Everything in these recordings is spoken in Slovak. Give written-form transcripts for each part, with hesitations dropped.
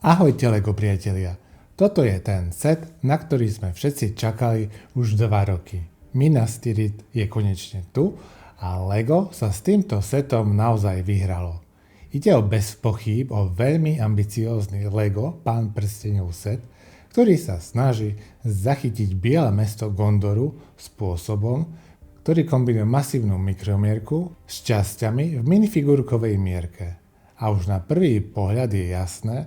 Ahojte Lego priatelia, toto je ten set, na ktorý sme všetci čakali už 2 roky. Minas Tirith je konečne tu a Lego sa s týmto setom naozaj vyhralo. Ide bez pochýb o veľmi ambiciózny Lego Pán prsteňov set, ktorý sa snaží zachytiť biele mesto Gondoru spôsobom, ktorý kombinuje masívnu mikromierku s časťami v minifigurkovej mierke. A už na prvý pohľad je jasné,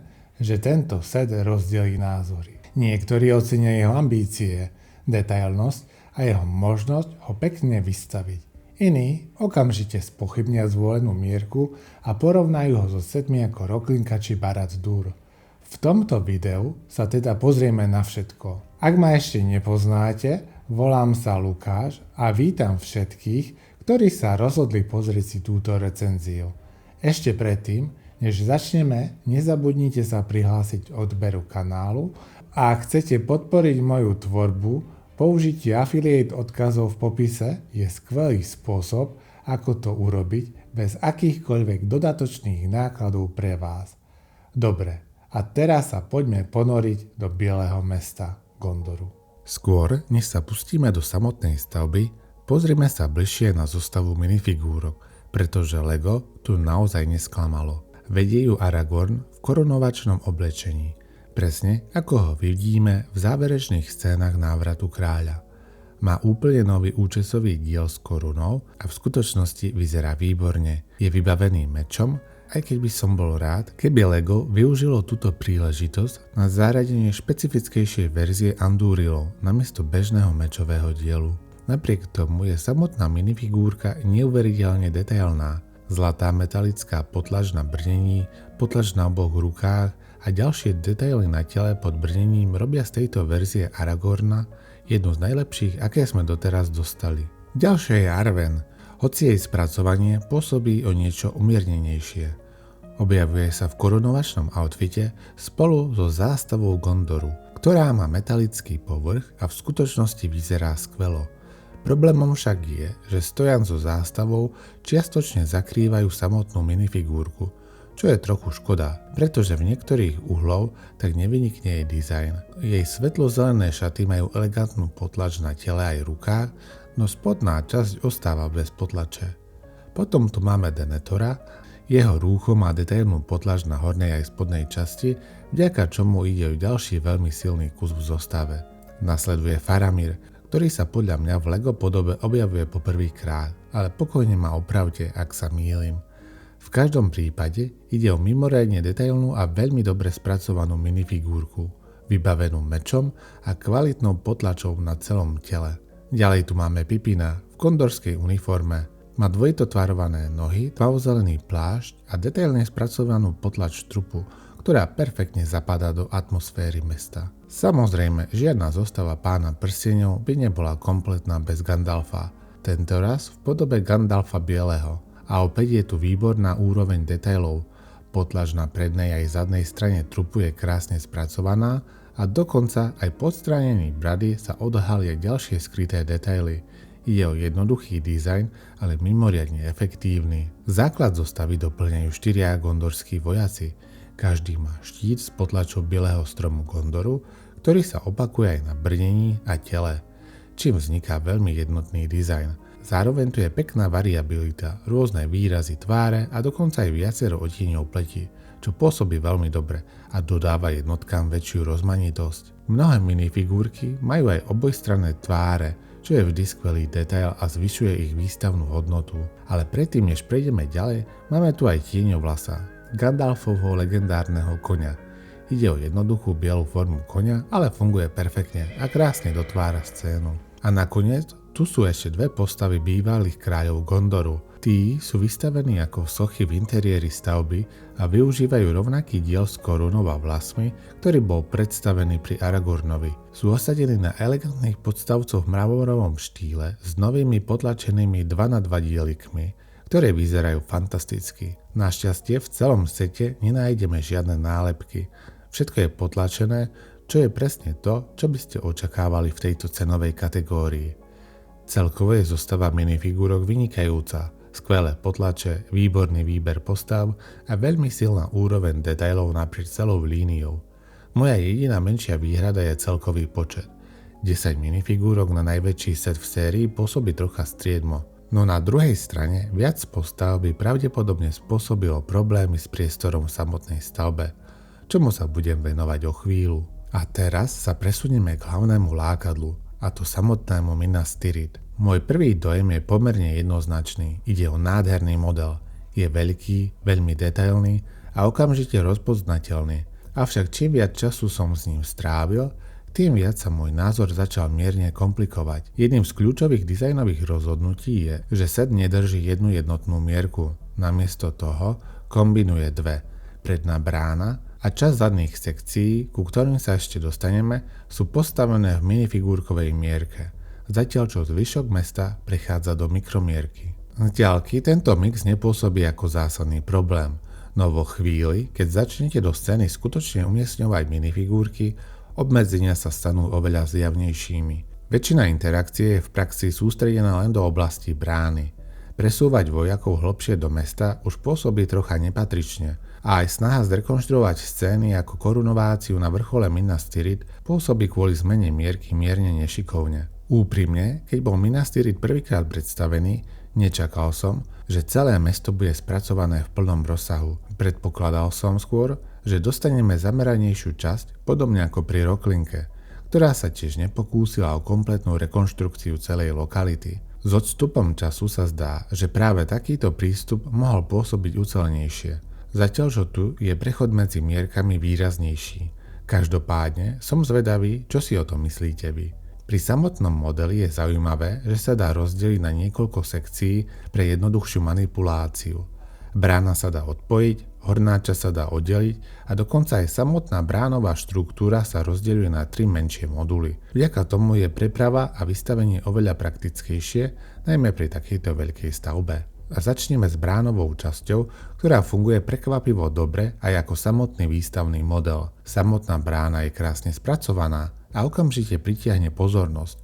že tento set rozdelí názory. Niektorí ocenia jeho ambície, detailnosť a jeho možnosť ho pekne vystaviť. Iní okamžite spochybnia zvolenú mierku a porovnajú ho so setmi ako Roklinka či Barad-dûr. V tomto videu sa teda pozrieme na všetko. Ak ma ešte nepoznáte, volám sa Lukáš a vítam všetkých, ktorí sa rozhodli pozrieť si túto recenziu. Ešte predtým, než začneme, nezabudnite sa prihlásiť odberu kanálu a ak chcete podporiť moju tvorbu, použitie affiliate odkazov v popise je skvelý spôsob, ako to urobiť bez akýchkoľvek dodatočných nákladov pre vás. Dobre, a teraz sa poďme ponoriť do bieleho mesta Gondoru. Skôr, než sa pustíme do samotnej stavby, pozrime sa bližšie na zostavu minifigúrok, pretože Lego tu naozaj nesklamalo. Vedie ju Aragorn v korunovačnom oblečení, presne ako ho vidíme v záverečných scénach návratu kráľa. Má úplne nový účesový diel s korunou a v skutočnosti vyzerá výborne. Je vybavený mečom, aj keď by som bol rád, keby Lego využilo túto príležitosť na zaradenie špecifickejšej verzie Andurilov namiesto bežného mečového dielu. Napriek tomu je samotná minifigúrka neuveriteľne detailná. Zlatá metalická potlač na brnení, potlač na oboch rukách a ďalšie detaily na tele pod brnením robia z tejto verzie Aragorna jednu z najlepších, aké sme doteraz dostali. Ďalšie je Arwen, hoci jej spracovanie pôsobí o niečo umiernenejšie. Objavuje sa v korunovačnom outfite spolu so zástavou Gondoru, ktorá má metalický povrch a v skutočnosti vyzerá skvelo. Problémom však je, že stojan so zástavou čiastočne zakrývajú samotnú minifigúrku, čo je trochu škoda, pretože v niektorých uhlov tak nevynikne jej dizajn. Jej svetlo-zelené šaty majú elegantnú potlač na tele aj rukách, no spodná časť ostáva bez potlače. Potom tu máme Denethora, jeho rúcho má detailnú potlač na hornej aj spodnej časti, vďaka čomu ide o ďalší veľmi silný kus v zostave. Nasleduje Faramir, ktorý sa podľa mňa v Lego podobe objavuje poprvýkrát, ale pokojne ma opravte, ak sa mýlim. V každom prípade ide o mimoriadne detailnú a veľmi dobre spracovanú minifigúrku, vybavenú mečom a kvalitnou potlačou na celom tele. Ďalej tu máme Pipina v gondorskej uniforme. Má dvojito tvarované nohy, tmavozelený plášť a detailne spracovanú potlač trupu, ktorá perfektne zapadá do atmosféry mesta. Samozrejme, žiadna zostava Pána prsteňov by nebola kompletná bez Gandalfa, tentoraz v podobe Gandalfa bieleho. A opäť je tu výborná úroveň detailov. Potlač na prednej aj zadnej strane trupu je krásne spracovaná a dokonca aj po odstránení brady sa odhalia ďalšie skryté detaily. Ide o jednoduchý dizajn, ale mimoriadne efektívny. Základ zostavy doplňajú 4 gondorskí vojaci. Každý má štít s potlačou bieleho stromu Gondoru, ktorý sa opakuje aj na brnení a tele, čím vzniká veľmi jednotný dizajn. Zároveň tu je pekná variabilita, rôzne výrazy tváre a dokonca aj viacero odtieňov pleti, čo pôsobí veľmi dobre a dodáva jednotkám väčšiu rozmanitosť. Mnohé minifigúrky majú aj obojstranné tváre, čo je vždy skvelý detail a zvyšuje ich výstavnú hodnotu. Ale predtým, než prejdeme ďalej, máme tu aj tieňovlasa, Gandalfovho legendárneho koňa. Ide o jednoduchú bielu formu koňa, ale funguje perfektne a krásne dotvára scénu. A nakoniec tu sú ešte 2 postavy bývalých kráľov Gondoru. Tí sú vystavení ako sochy v interiéri stavby a využívajú rovnaký diel s korunou a vlasmi, ktorý bol predstavený pri Aragornovi. Sú osadení na elegantných podstavcoch v mravorovom štýle s novými potlačenými 2x2 dielikmi, ktoré vyzerajú fantasticky. Našťastie v celom sete nenájdeme žiadne nálepky. Všetko je potlačené, čo je presne to, čo by ste očakávali v tejto cenovej kategórii. Celkovo je zostava minifigúrok vynikajúca. skvelé potlače, výborný výber postav a veľmi silná úroveň detailov naprieč celou líniou. Moja jediná menšia výhrada je celkový počet. 10 minifigúrok na najväčší set v sérii pôsobí trocha striedmo. No na druhej strane viac postav by pravdepodobne spôsobilo problémy s priestorom v samotnej stavbe, čomu sa budem venovať o chvíľu. A teraz sa presunieme k hlavnému lákadlu, a to samotnému Minas Tirith. Môj prvý dojem je pomerne jednoznačný. Ide o nádherný model. Je veľký, veľmi detailný a okamžite rozpoznateľný. Avšak čím viac času som s ním strávil, tým viac sa môj názor začal mierne komplikovať. Jedným z kľúčových dizajnových rozhodnutí je, že set nedrží jednu jednotnú mierku. Namiesto toho kombinuje dve. Predná brána a časť zadných sekcií, ku ktorým sa ešte dostaneme, sú postavené v minifigúrkovej mierke, zatiaľ čo zvyšok mesta prechádza do mikromierky. Z diaľky tento mix nepôsobí ako zásadný problém, no vo chvíli, keď začnete do scény skutočne umiestňovať minifigúrky, obmedzenia sa stanú oveľa zjavnejšími. Väčšina interakcie je v praxi sústredená len do oblasti brány. Presúvať vojakov hlbšie do mesta už pôsobí trocha nepatrične a aj snaha zrekonštruovať scény ako korunováciu na vrchole Minas Tirith pôsobí kvôli zmene mierky mierne nešikovne. Úprimne, keď bol Minas Tirith prvýkrát predstavený, nečakal som, že celé mesto bude spracované v plnom rozsahu. Predpokladal som skôr, že dostaneme zameranejšiu časť, podobne ako pri Rocklinke, ktorá sa tiež nepokúsila o kompletnú rekonštrukciu celej lokality. S odstupom času sa zdá, že práve takýto prístup mohol pôsobiť ucelenejšie, zatiaľ čo tu je prechod medzi mierkami výraznejší. Každopádne som zvedavý, čo si o tom myslíte vy. Pri samotnom modeli je zaujímavé, že sa dá rozdeliť na niekoľko sekcií pre jednoduchšiu manipuláciu. Brána sa dá odpojiť, horná časť sa dá oddeliť a dokonca aj samotná bránová štruktúra sa rozdeľuje na 3 menšie moduly. Vďaka tomu je preprava a vystavenie oveľa praktickejšie, najmä pri takejto veľkej stavbe. A začneme s bránovou časťou, ktorá funguje prekvapivo dobre aj ako samotný výstavný model. Samotná brána je krásne spracovaná a okamžite pritiahne pozornosť.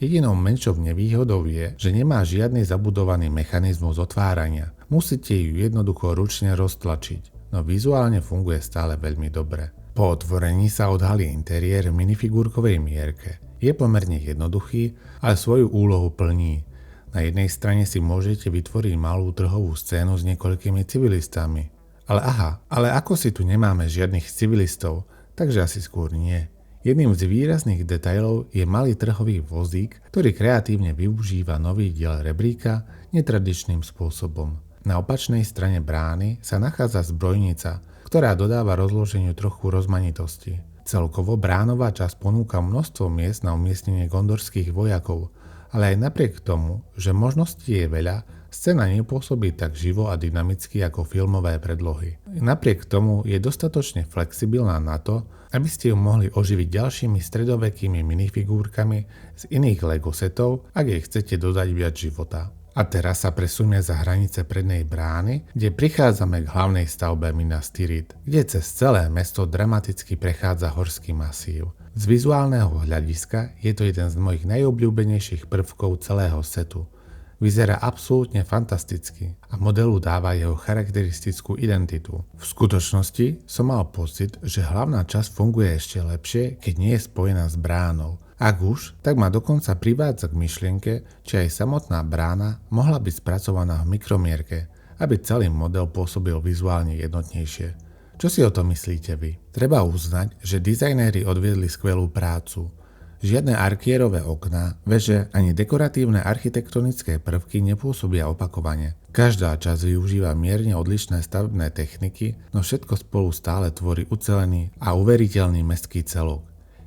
Jedinou menšou nevýhodou je, že nemá žiadny zabudovaný mechanizmus otvárania. Musíte ju jednoducho ručne roztlačiť, no vizuálne funguje stále veľmi dobre. Po otvorení sa odhalí interiér v minifigúrkovej mierke. Je pomerne jednoduchý, ale svoju úlohu plní. Na jednej strane si môžete vytvoriť malú trhovú scénu s niekoľkými civilistami. Ale ako si tu nemáme žiadnych civilistov, takže asi skôr nie. Jedným z výrazných detailov je malý trhový vozík, ktorý kreatívne využíva nový diel rebríka netradičným spôsobom. Na opačnej strane brány sa nachádza zbrojnica, ktorá dodáva rozloženiu trochu rozmanitosti. Celkovo bránová časť ponúka množstvo miest na umiestnenie gondorských vojakov, ale aj napriek tomu, že možností je veľa, scéna nepôsobí tak živo a dynamicky ako filmové predlohy. Napriek tomu je dostatočne flexibilná na to, aby ste ju mohli oživiť ďalšími stredovekými minifigúrkami z iných Lego setov, ak jej chcete dodať viac života. A teraz sa presunieme za hranice prednej brány, kde prichádzame k hlavnej stavbe Minas Tirith, kde cez celé mesto dramaticky prechádza horský masív. Z vizuálneho hľadiska je to jeden z mojich najobľúbenejších prvkov celého setu. Vyzerá absolútne fantasticky a modelu dáva jeho charakteristickú identitu. V skutočnosti som mal pocit, že hlavná časť funguje ešte lepšie, keď nie je spojená s bránou. Ak už, tak ma dokonca privádza k myšlienke, či aj samotná brána mohla byť spracovaná v mikromierke, aby celý model pôsobil vizuálne jednotnejšie. Čo si o tom myslíte vy? Treba uznať, že dizajnéri odviedli skvelú prácu. Žiadne arkierové okná, veže ani dekoratívne architektonické prvky nepôsobia opakovane. Každá časť využíva mierne odlišné stavebné techniky, no všetko spolu stále tvorí ucelený a uveriteľný mestský celok.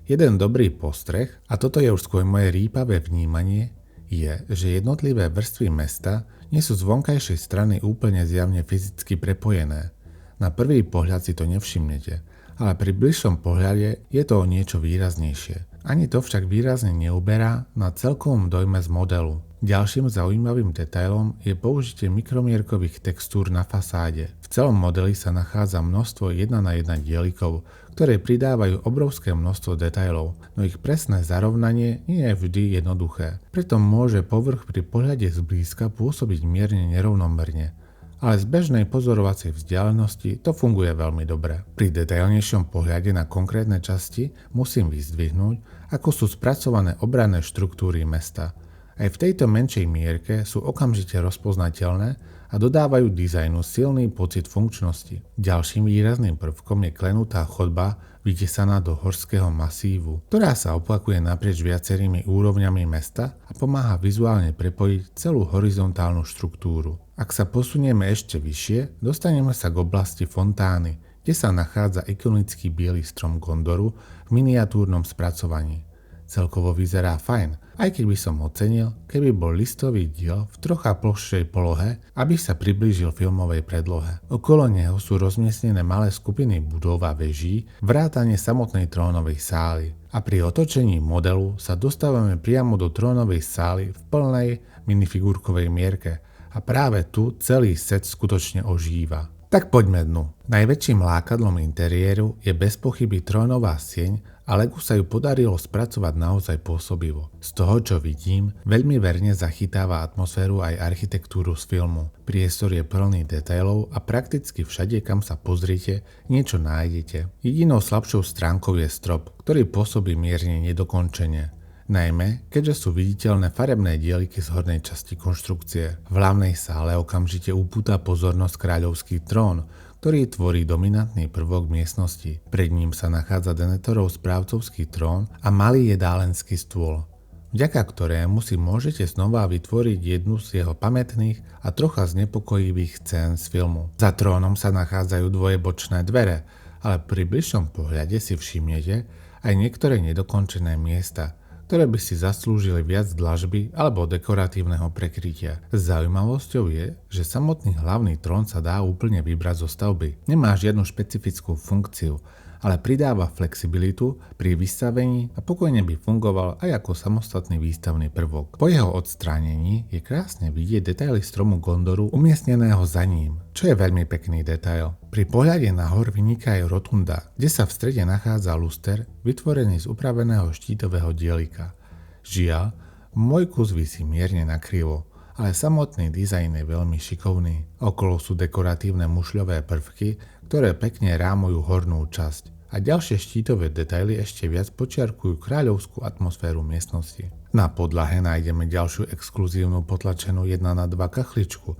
Jeden dobrý postreh, a toto je už skôr moje rýpavé vnímanie, je, že jednotlivé vrstvy mesta nie sú z vonkajšej strany úplne zjavne fyzicky prepojené. Na prvý pohľad si to nevšimnete, ale pri bližšom pohľade je to o niečo výraznejšie. Ani to však výrazne neuberá na celkovom dojme z modelu. Ďalším zaujímavým detailom je použitie mikromierkových textúr na fasáde. V celom modeli sa nachádza množstvo 1:1 dielikov, ktoré pridávajú obrovské množstvo detailov, no ich presné zarovnanie nie je vždy jednoduché. Preto môže povrch pri pohľade zblízka pôsobiť mierne nerovnomerne. Ale z bežnej pozorovacej vzdialenosti to funguje veľmi dobre. Pri detailnejšom pohľade na konkrétne časti musím vyzdvihnúť, ako sú spracované obranné štruktúry mesta. Aj v tejto menšej mierke sú okamžite rozpoznateľné a dodávajú dizajnu silný pocit funkčnosti. Ďalším výrazným prvkom je klenutá chodba vytesaná do horského masívu, ktorá sa opakuje naprieč viacerými úrovňami mesta a pomáha vizuálne prepojiť celú horizontálnu štruktúru. Ak sa posunieme ešte vyššie, dostaneme sa k oblasti fontány, kde sa nachádza ikonický biely strom Gondoru v miniatúrnom spracovaní. Celkovo vyzerá fajn, aj keď by som ocenil, keby bol listový diel v trocha ploššej polohe, aby sa priblížil filmovej predlohe. Okolo neho sú rozmiestnené malé skupiny budov a veží, vrátane samotnej trónovej sály. A pri otočení modelu sa dostávame priamo do trónovej sály v plnej minifigurkovej mierke. A práve tu celý set skutočne ožíva. Tak poďme dnu. Najväčším lákadlom interiéru je bez pochyby trónová sieň, a Legu sa ju podarilo spracovať naozaj pôsobivo. Z toho, čo vidím, veľmi verne zachytáva atmosféru aj architektúru z filmu. Priestor je plný detailov a prakticky všade, kam sa pozriete, niečo nájdete. Jedinou slabšou stránkou je strop, ktorý pôsobí mierne nedokončene. Najmä, keďže sú viditeľné farebné dieliky z hornej časti konštrukcie. V hlavnej sále okamžite upúta pozornosť kráľovský trón, ktorý tvorí dominantný prvok miestnosti. Pred ním sa nachádza Denethorov správcovský trón a malý jedálenský stôl, vďaka ktorému si môžete znova vytvoriť jednu z jeho pamätných a trocha znepokojivých scén z filmu. Za trónom sa nachádzajú dvoje bočné dvere, ale pri bližšom pohľade si všimnete aj niektoré nedokončené miesta, ktoré by si zaslúžili viac dlažby alebo dekoratívneho prekrytia. Zaujímavosťou je, že samotný hlavný trón sa dá úplne vybrať zo stavby. Nemá žiadnu špecifickú funkciu, ale pridáva flexibilitu pri vystavení a pokojne by fungoval aj ako samostatný výstavný prvok. Po jeho odstránení je krásne vidieť detaily stromu Gondoru umiestneného za ním, čo je veľmi pekný detail. Pri pohľade nahor vyniká aj rotunda, kde sa v strede nachádza luster vytvorený z upraveného štítového dielika. Žiaľ, môj kus visí mierne nakrivo, ale samotný dizajn je veľmi šikovný. Okolo sú dekoratívne mušľové prvky, ktoré pekne rámujú hornú časť. A ďalšie štítové detaily ešte viac počiarkujú kráľovskú atmosféru miestnosti. Na podlahe nájdeme ďalšiu exkluzívnu potlačenú 1:2 kachličku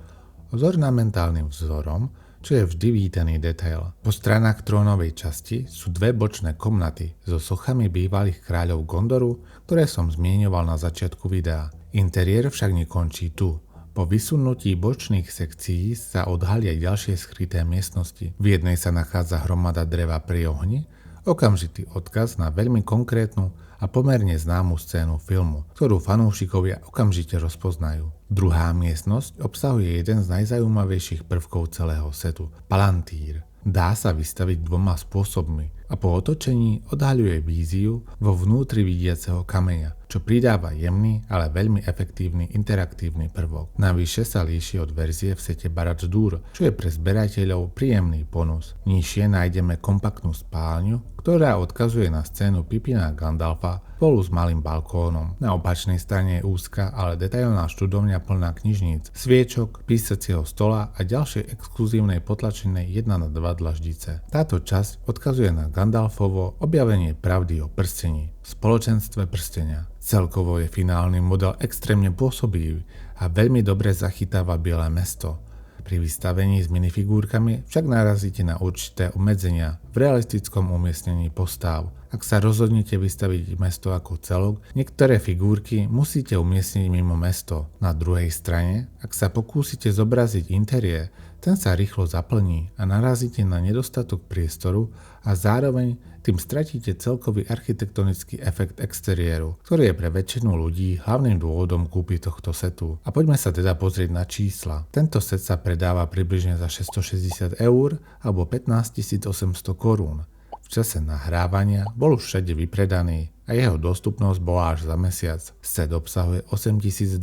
s ornamentálnym vzorom, čo je vždy vítaný detail. Po stranách trónovej časti sú dve bočné komnaty so sochami bývalých kráľov Gondoru, ktoré som zmieňoval na začiatku videa. Interiér však nekončí tu. Po vysunutí bočných sekcií sa odhalia ďalšie skryté miestnosti. V jednej sa nachádza hromada dreva pri ohni, okamžitý odkaz na veľmi konkrétnu a pomerne známu scénu filmu, ktorú fanúšikovia okamžite rozpoznajú. Druhá miestnosť obsahuje jeden z najzaujímavejších prvkov celého setu – palantír. Dá sa vystaviť dvoma spôsobmi a po otočení odhaľuje víziu vo vnútri vidiaceho kameňa, čo pridáva jemný, ale veľmi efektívny interaktívny prvok. Navyše sa líši od verzie v sete Barad-dûr, čo je pre zberateľov príjemný bonus. Nižšie nájdeme kompaktnú spálňu, ktorá odkazuje na scénu Pippina Gandalfa spolu s malým balkónom. Na opačnej strane je úzka, ale detailná študovňa plná knižníc, sviečok, písacieho stola a ďalšej exkluzívnej potlačenej 1:2 dlaždice. Táto časť odkazuje na Gandalfovo objavenie pravdy o prstení v spoločenstve prstenia. Celkovo je finálny model extrémne pôsobivý a veľmi dobre zachytáva biele mesto. Pri vystavení s minifigúrkami však narazíte na určité obmedzenia v realistickom umiestnení postáv. Ak sa rozhodnete vystaviť mesto ako celok, niektoré figurky musíte umiestniť mimo mesto. Na druhej strane, ak sa pokúsite zobraziť interiér, ten sa rýchlo zaplní a narazíte na nedostatok priestoru a zároveň tým stratíte celkový architektonický efekt exteriéru, ktorý je pre väčšinu ľudí hlavným dôvodom kúpy tohto setu. A poďme sa teda pozrieť na čísla. Tento set sa predáva približne za 660 eur alebo 15 800 korún. V čase nahrávania bol už všade vypredaný a jeho dostupnosť bola až za mesiac. Set obsahuje 8278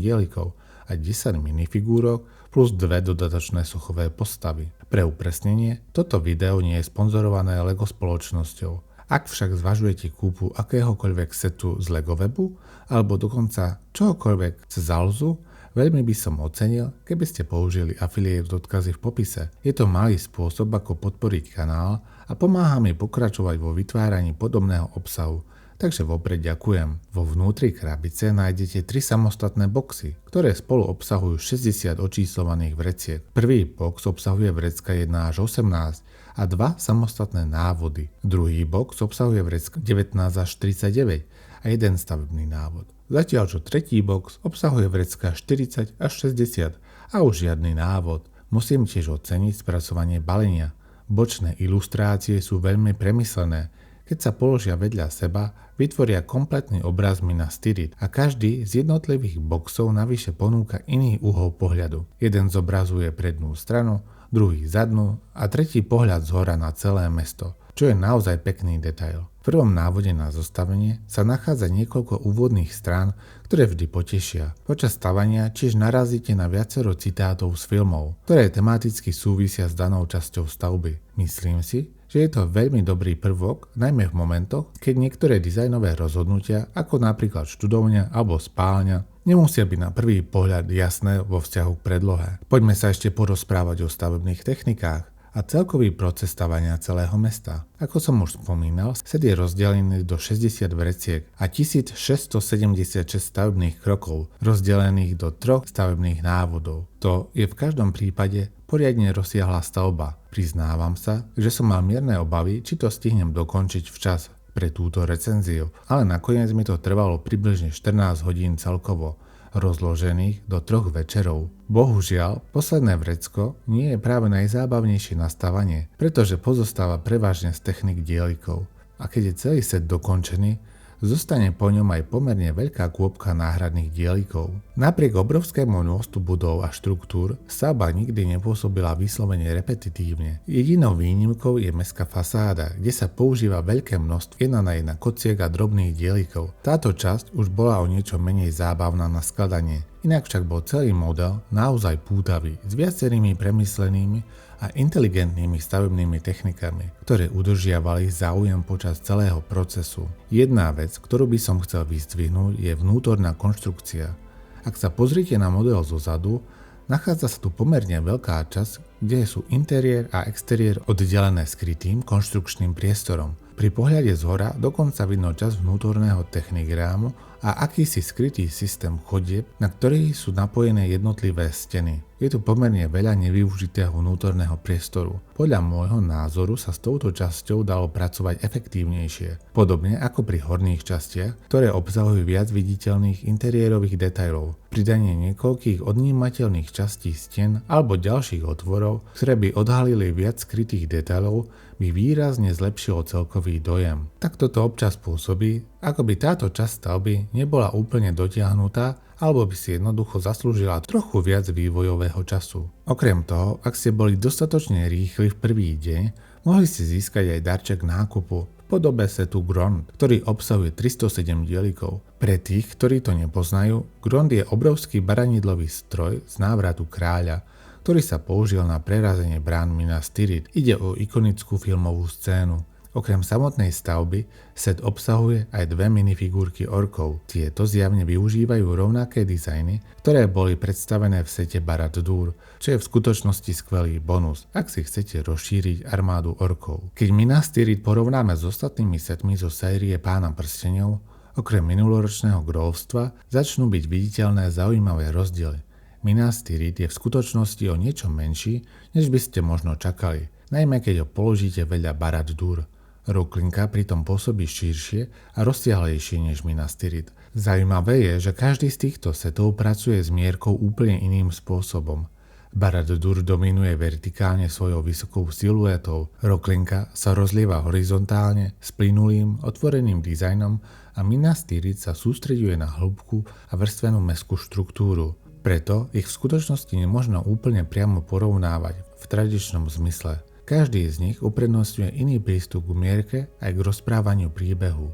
dielikov a 10 minifigúrok plus 2 dodatočné sochové postavy. Pre upresnenie, toto video nie je sponzorované LEGO spoločnosťou. Ak však zvažujete kúpu akéhokoľvek setu z LEGO webu alebo dokonca čohokoľvek cez Alzu, veľmi by som ocenil, keby ste použili affiliate odkazy v popise. Je to malý spôsob, ako podporiť kanál a pomáha mi pokračovať vo vytváraní podobného obsahu. Takže vopred ďakujem. Vo vnútri krabice nájdete 3 samostatné boxy, ktoré spolu obsahujú 60 očíslovaných vreciek. Prvý box obsahuje vrecka 1 až 18 a 2 samostatné návody. Druhý box obsahuje vrecka 19 až 39 a 1 stavebný návod. Zatiaľ čo tretí box obsahuje vrecka 40 až 60 a už žiadny návod. Musím tiež oceniť spracovanie balenia. Bočné ilustrácie sú veľmi premyslené. Keď sa položia vedľa seba, vytvoria kompletný obraz Minas Tirith a každý z jednotlivých boxov navyše ponúka iný uhol pohľadu. Jeden zobrazuje prednú stranu, druhý zadnú a tretí pohľad zhora na celé mesto, čo je naozaj pekný detail. V prvom návode na zostavenie sa nachádza niekoľko úvodných strán, ktoré vždy potešia. Počas stavania tiež narazíte na viacero citátov z filmov, ktoré tematicky súvisia s danou časťou stavby. Myslím si, že je to veľmi dobrý prvok, najmä v momentoch, keď niektoré dizajnové rozhodnutia, ako napríklad študovňa alebo spálňa, nemusia byť na prvý pohľad jasné vo vzťahu k predlohe. Poďme sa ešte porozprávať o stavebných technikách a celkový proces stavania celého mesta. Ako som už spomínal, set je rozdelený do 60 vreciek a 1676 stavebných krokov, rozdelených do 3 stavebných návodov. To je v každom prípade poriadne rozsiahla stavba. Priznávam sa, že som mal mierne obavy, či to stihnem dokončiť včas pre túto recenziu, ale nakoniec mi to trvalo približne 14 hodín celkovo, rozložených do 3 večerov. Bohužiaľ, posledné vrecko nie je práve najzábavnejšie na stavanie, pretože pozostáva prevažne z technik dielikov. A keď je celý set dokončený, zostane po ňom aj pomerne veľká kôpka náhradných dielikov. Napriek obrovskému množstvu budov a štruktúr stavba nikdy nepôsobila vyslovene repetitívne. Jedinou výnimkou je mestská fasáda, kde sa používa veľké množstvo 1:1 kociek a drobných dielikov. Táto časť už bola o niečo menej zábavná na skladanie. Inak však bol celý model naozaj pútavý, s viacerými premyslenými a inteligentnými stavebnými technikami, ktoré udržiavali záujem počas celého procesu. Jedna vec, ktorú by som chcel vyzdvihnúť, je vnútorná konštrukcia. Ak sa pozrite na model zozadu, nachádza sa tu pomerne veľká časť, kde sú interiér a exteriér oddelené skrytým konštrukčným priestorom. Pri pohľade zhora dokonca vidno časť vnútorného technigrámu a akýsi skrytý systém chodieb, na ktorý sú napojené jednotlivé steny. Je tu pomerne veľa nevyužitého vnútorného priestoru. Podľa môjho názoru sa s touto časťou dalo pracovať efektívnejšie, podobne ako pri horných častiach, ktoré obsahujú viac viditeľných interiérových detailov. Pridanie niekoľkých odnímateľných častí stien alebo ďalších otvorov, ktoré by odhalili viac skrytých detailov, by výrazne zlepšilo celkový dojem. Takto to občas pôsobí, ako by táto časť stavby nebola úplne dotiahnutá, alebo by si jednoducho zaslúžila trochu viac vývojového času. Okrem toho, ak ste boli dostatočne rýchli v prvý deň, mohli ste získať aj darček nákupu v podobe setu Grond, ktorý obsahuje 307 dielikov. Pre tých, ktorí to nepoznajú, Grond je obrovský baranidlový stroj z návratu kráľa, ktorý sa použil na prerazenie brán Minas Tirith. Ide o ikonickú filmovú scénu. Okrem samotnej stavby, set obsahuje aj 2 minifigúrky orkov. Tieto zjavne využívajú rovnaké dizajny, ktoré boli predstavené v sete Barad-dûr, čo je v skutočnosti skvelý bonus, ak si chcete rozšíriť armádu orkov. Keď Minas Tirith porovnáme s ostatnými setmi zo série Pána prsteňov, okrem minuloročného grófstva začnú byť viditeľné zaujímavé rozdiely. Minas Tirith je v skutočnosti o niečo menší, než by ste možno čakali, najmä keď ho položíte vedľa Barad-dûr. Ruklinka pritom pôsobí širšie a rozsiahlejšie než Minas Tirith. Zaujímavé je, že každý z týchto setov pracuje s mierkou úplne iným spôsobom. Barad-dûr dominuje vertikálne svojou vysokou siluetou, roklinka sa rozlieva horizontálne s plynulým, otvoreným dizajnom a Minas Tirith sa sústreďuje na hĺbku a vrstvenú mestskú štruktúru. Preto ich v skutočnosti nemožno úplne priamo porovnávať v tradičnom zmysle. Každý z nich uprednostňuje iný prístup k mierke aj k rozprávaniu príbehu.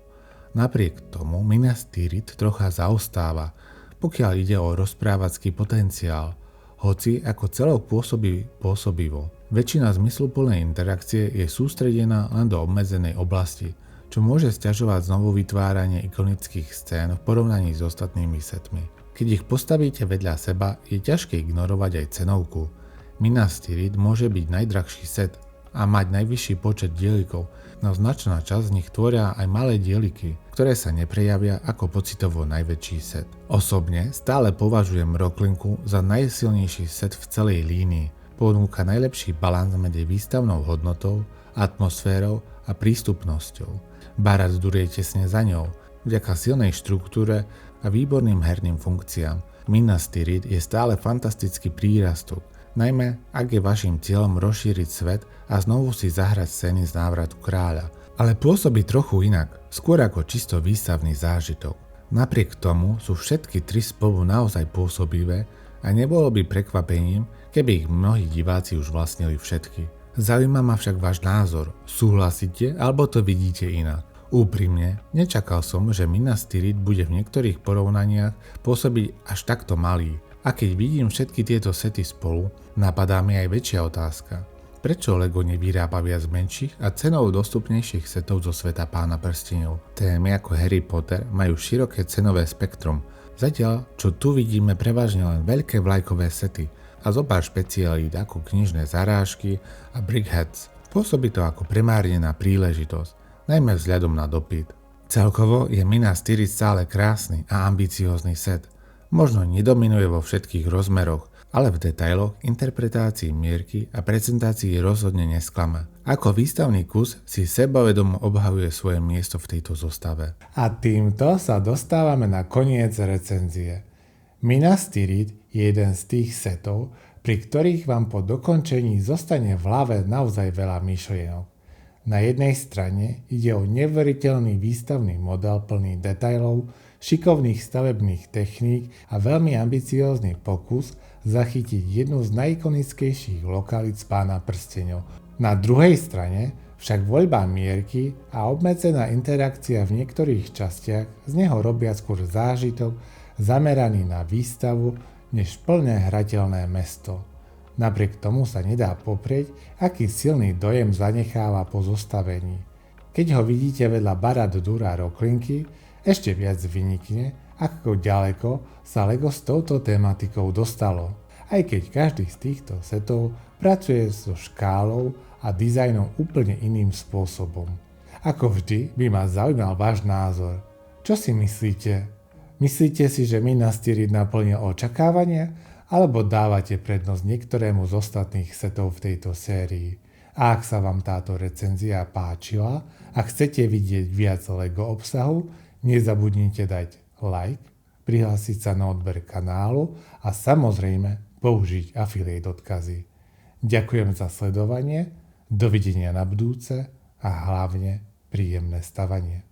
Napriek tomu Minas Tirith trocha zaostáva, pokiaľ ide o rozprávacký potenciál, hoci ako celok pôsobí pôsobivo. Väčšina zmysluplnej interakcie je sústredená len do obmedzenej oblasti, čo môže sťažovať znovu vytváranie ikonických scén v porovnaní s ostatnými setmi. Keď ich postavíte vedľa seba, je ťažké ignorovať aj cenovku. Minas Tirith môže byť najdrahší set a mať najvyšší počet dielikov, no značná časť z nich tvoria aj malé dieliky, ktoré sa neprejavia ako pocitovo najväčší set. Osobne stále považujem Rocklinku za najsilnejší set v celej línii. Ponúka najlepší balans medzi výstavnou hodnotou, atmosférou a prístupnosťou. Barad-dûr je tesne za ňou, vďaka silnej štruktúre a výborným herným funkciám. Minas Tirith je stále fantastický prírastok, najmä ak je vašim cieľom rozšíriť svet a znovu si zahrať scény z Návratu kráľa. Ale pôsobí trochu inak, skôr ako čisto výstavný zážitok. Napriek tomu sú všetky tri spolu naozaj pôsobivé a nebolo by prekvapením, keby ich mnohí diváci už vlastnili všetky. Zaujíma ma však váš názor, súhlasíte alebo to vidíte inak? Úprimne, nečakal som, že Minas Tirith bude v niektorých porovnaniach pôsobiť až takto malý. A keď vidím všetky tieto sety spolu, napadá mi aj väčšia otázka. Prečo LEGO nevyrába viac menších a cenou dostupnejších setov zo sveta Pána prsteňov? Témy ako Harry Potter majú široké cenové spektrum, zatiaľ čo tu vidíme prevažne len veľké vlajkové sety a zopár špecialít ako knižné zarážky a brickheads. Pôsobí to ako premárnená príležitosť, najmä vzhľadom na dopyt. Celkovo je Minas Tirith stále krásny a ambiciózny set. Možno nedominuje vo všetkých rozmeroch, ale v detailoch, interpretácii mierky a prezentácii rozhodne nesklame. Ako výstavný kus si sebavedomo obhajuje svoje miesto v tejto zostave. A týmto sa dostávame na koniec recenzie. Minas Tirith je jeden z tých setov, pri ktorých vám po dokončení zostane v hlave naozaj veľa myšlienok. Na jednej strane ide o neuveriteľný výstavný model plný detailov, šikovných stavebných techník a veľmi ambiciózny pokus zachytiť jednu z najikonickejších lokalít z Pána prsteňov. Na druhej strane však voľba mierky a obmedzená interakcia v niektorých častiach z neho robia skôr zážitok zameraný na výstavu než plne hrateľné mesto. Napriek tomu sa nedá poprieť, aký silný dojem zanecháva po zostavení. Keď ho vidíte vedľa Barad-dûra a Rocklinky, ešte viac vynikne, ako ďaleko sa LEGO s touto tematikou dostalo. Aj keď každý z týchto setov pracuje so škálou a dizajnom úplne iným spôsobom. Ako vždy by ma zaujímal váš názor. Čo si myslíte? Myslíte si, že Minas Tirith naplnil očakávania? Alebo dávate prednosť niektorému z ostatných setov v tejto sérii? A ak sa vám táto recenzia páčila a chcete vidieť viac LEGO obsahu, nezabudnite dať like, prihlásiť sa na odber kanálu a samozrejme použiť affiliate odkazy. Ďakujem za sledovanie, dovidenia na budúce a hlavne príjemné stavanie.